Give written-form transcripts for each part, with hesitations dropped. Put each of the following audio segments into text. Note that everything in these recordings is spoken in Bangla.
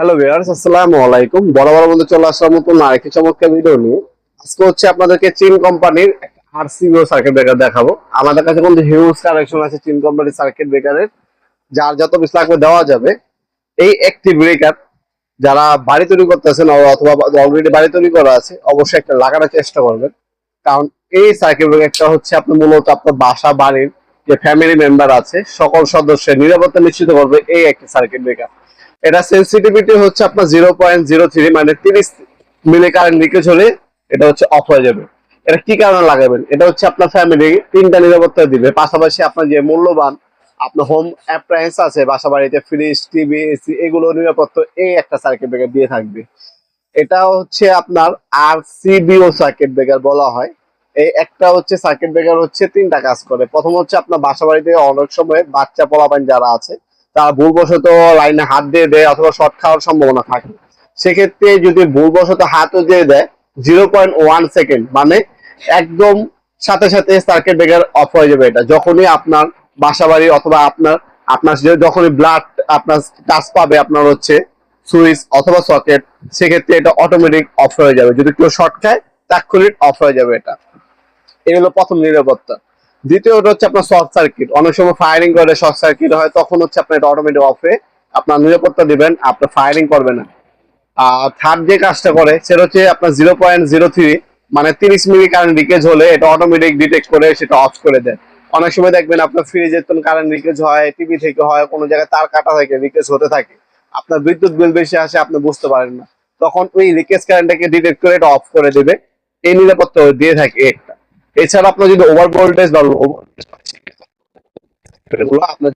হ্যালো ভিউয়ার্স, আসসালামু আলাইকুম। বরাবর মধ্যে চলে আসলাম নতুন আরেকটি চমৎকার ভিডিও নিয়ে। আজকে হচ্ছে আপনাদেরকে চীন কোম্পানির আরসিবিও সার্কিট ব্রেকার দেখাবো। আমাদের কাছে কিন্তু হিউজ কালেকশন আছে চীন কোম্পানির সার্কিট ব্রেকারের, যার যত পিস লাগবে দেওয়া যাবে। এই একটি ব্রেকার যারা বাড়ি তৈরি করতেছেন অথবা অলরেডি বাড়ি তৈরি করা আছে, অবশ্যই একটা লাগানোর চেষ্টা করবেন। কারণ এই সার্কিট ব্রেকারটা হচ্ছে আপনি মূলত আপনার বাসা বাড়ির যে ফ্যামিলি মেম্বার আছে সকল সদস্যের নিরাপত্তা নিশ্চিত করবে এই একটি সার্কিট ব্রেকার। এটা সেন্সিটিভিটি হচ্ছে আপনার 0.03, মানে 30 মিলি কারেন্ট লিকেজ হলে এটা হচ্ছে অফ হয়ে যাবে। এটা কি কারণে লাগাবেন? এটা হচ্ছে আপনার ফ্যামিলি তিনটা নিরাপত্তা দিবে, পাশাপাশি আপনার যে মূল্যবান আপনার হোম অ্যাপ্লায়েন্স আছে বাসা বাড়িতে, ফ্রিজ, টিভি, এসি, এগুলো নিরাপত্তা এই একটা সার্কিট ব্রেকার দিয়ে থাকবে। এটা হচ্ছে আপনার আরসিবিও সার্কিট ব্রেকার বলা হয়। এই একটা হচ্ছে সার্কিট ব্রেকার হচ্ছে তিনটা কাজ করে। প্রথম হচ্ছে আপনার বাসা বাড়িতে অনেক সময় বাচ্চা পোলাপান যারা আছে তারা ভুলবশত লাইনে হাত দিয়ে দেয় অথবা শর্ট খাওয়ার সম্ভাবনা থাকে। সেক্ষেত্রে যদি ভুলবশত হাতও দিয়ে দেয় 0.1 সেকেন্ড, মানে একদম সাথে সাথে সার্কিট ব্রেকার অফ হয়ে যাবে। এটা যখনই আপনার বাসা বাড়ি অথবা আপনার আপনার যখনই ব্লাড আপনার টাচ পাবে আপনার হচ্ছে সুইচ অথবা সকেট, সেক্ষেত্রে এটা অটোমেটিক অফ হয়ে যাবে। যদি কেউ শর্ট খায় তাৎক্ষণিক অফ হয়ে যাবে। এটা এই হলো প্রথম নিরাপত্তা। দ্বিতীয়টা হচ্ছে আপনার শর্ট সার্কিট, অনেক সময় ফায়ারিং করে শর্ট সার্কিট হয়, তখন হচ্ছে আপনার এটা অটোমেটিক অফ হয়ে আপনার নিরাপত্তা দিবেন, আপনার ফায়ারিং করবে না। আর থার্ড যে কাজটা করে সেটা হচ্ছে আপনার 0.03, মানে 30 মিলি কারেন্ট লিকেজ হলে এটা অটোমেটিক ডিটেক্ট করে সেটা অফ করে দেয়। অনেক সময় দেখবেন আপনার ফ্রিজের তো কারেন্ট লিকেজ হয়, টিভি থেকে হয়, কোনো জায়গায় তার কাটা থেকে লিকেজ হতে থাকে, আপনার বিদ্যুৎ বিল বেশি আসে, আপনি বুঝতে পারেন না, তখন ওই লিকেজ কারেন্টটাকে ডিটেক্ট করে এটা অফ করে দেবে। এই নিরাপত্তা দিয়ে থাকে একটা। এছাড়া আপনার যদি ওভার ভোল্টেজ বা আপনার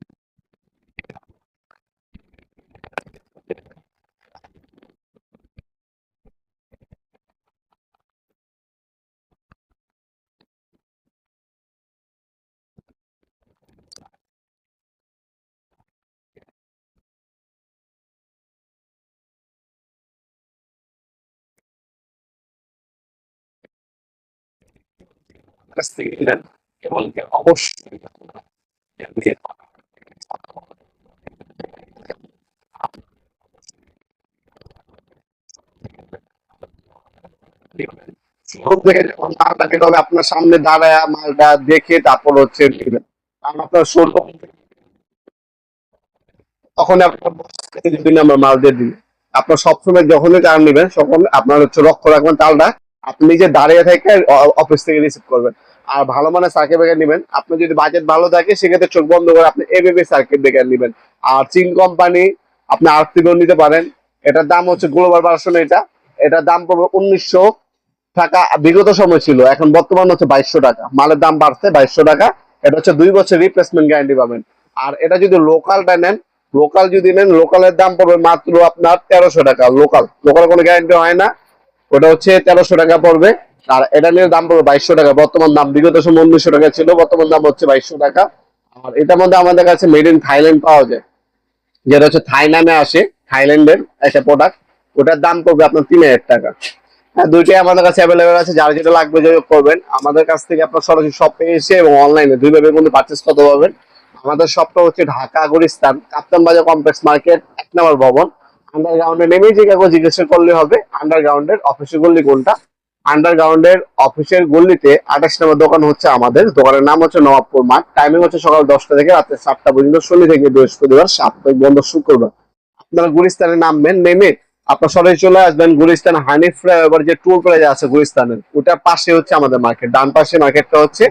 কাছ থেকে নিলেন এবং অবশ্যই আপনার সামনে দাঁড়ায় মালটা দেখে তারপর হচ্ছে নেবেন। কারণ আপনার শোরুম তখন আপনার আমরা মাল দিয়ে দিই। আপনার সবসময় যখনই টার্ন নেবেন তখন আপনার হচ্ছে লক্ষ্য রাখবেন তালটা আপনি নিজে দাঁড়িয়ে থেকে অফিস থেকে রিসিভ করবেন। আর ভালো মানের সার্কিট ব্রেকার নেবেন। আপনার যদি বাজেট ভালো থাকে সেক্ষেত্রে চোখ বন্ধ করে আপনি এবিবি সার্কিট ব্রেকার নেবেন। আর চীন কোম্পানি আপনি আরসিবিও নিতে পারেন। এটার দাম হচ্ছে গ্লোবাল ভার্সন। এটার দাম পড়বে 1900 টাকা। বিগত সময় ছিল, এখন বর্তমান হচ্ছে 2200 টাকা। মালের দাম বাড়ছে 2200 টাকা। এটা হচ্ছে 2 বছর রিপ্লেসমেন্ট গ্যারান্টি পাবেন। আর এটা যদি লোকালটা নেন, লোকালের দাম পড়বে মাত্র আপনার 1300 টাকা। লোকাল কোনো গ্যারান্টি হয় না, ওটা হচ্ছে 1300 টাকা পড়বে। আর এটা নিয়ে দাম পড়বে 2200 টাকা। বর্তমান দাম, বিগত সময় 1900 টাকা ছিল, বর্তমান দাম হচ্ছে 2200 টাকা। আর এটার মধ্যে আমাদের কাছে মেড ইন থাইল্যান্ড পাওয়া যায়, যেটা হচ্ছে থাই নামে আসে, থাইল্যান্ডের একটা প্রোডাক্ট। ওটার দাম পড়বে আপনার 3000 টাকা। হ্যাঁ, দুইটাই আমাদের কাছে অ্যাভেলেবেল আছে। যার যেটা লাগবে যোগাযোগ করবেন আমাদের কাছ থেকে। আপনার সরাসরি শপে এসে এবং অনলাইনে দুইভাবে কিন্তু পারচেস করতে পারবেন। আমাদের শপটা হচ্ছে ঢাকা গুলিস্তান কাপ্তান বাজার কমপ্লেক্স মার্কেট, 1 নম্বর ভবন। আন্ডারগ্রাউন্ডে নেমে যে কাউকে জিজ্ঞাসা করলে হবে আন্ডারগ্রাউন্ডের অফিসের গল্লি কোনটা। আন্ডারগ্রাউন্ডের অফিসের গল্লিতে 28 নম্বর দোকান হচ্ছে আমাদের। দোকানের নাম হচ্ছে নবাবপুর মাঠ। টাইমিং হচ্ছে সকাল 10টা থেকে রাতে 7টা পর্যন্ত, শনি থেকে বৃহস্পতিবার, সাপ্তাহিক বন্ধ শুক্রবার। আপনারা গুলিস্তানে নামবেন, নেমে আপনার সরাসরি চলে আসবেন গুলিস্তান হানিফ ফ্লাইওভার যে টোল প্লাজা আছে গুলিস্তানের, ওটার পাশে হচ্ছে আমাদের মার্কেট। ডান পাশে মার্কেটটা হচ্ছে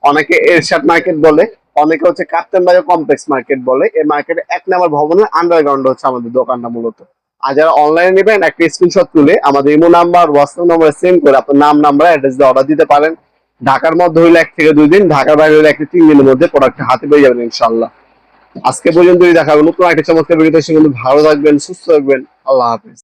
অনেকে এরশাদ মার্কেট বলে, অনেকে হচ্ছে কাপ্তান বাজার কমপ্লেক্স মার্কেট বলে। এই মার্কেটে 1 নম্বর ভবনের আন্ডারগ্রাউন্ড হচ্ছে আমাদের দোকানটা মূলত। আর যারা অনলাইনে নেবেন একটা স্ক্রিনশট তুলে আমাদের imo number, WhatsApp number send করে আপনার নাম, নাম্বার, অ্যাড্রেস দিয়ে অর্ডার দিতে পারেন। ঢাকার মধ্যে হইলে 1 থেকে 2 দিন, ঢাকার বাইরে হইলে 1 থেকে 3 দিনের মধ্যে প্রোডাক্ট হাতে পেয়ে যাবেন ইনশাল্লাহ। আজকে পর্যন্তই, দেখা হবে নতুন একটা চমৎকার ভিডিওতে। সে কিন্তু ভালো থাকবেন, সুস্থ থাকবেন। আল্লাহ হাফেজ।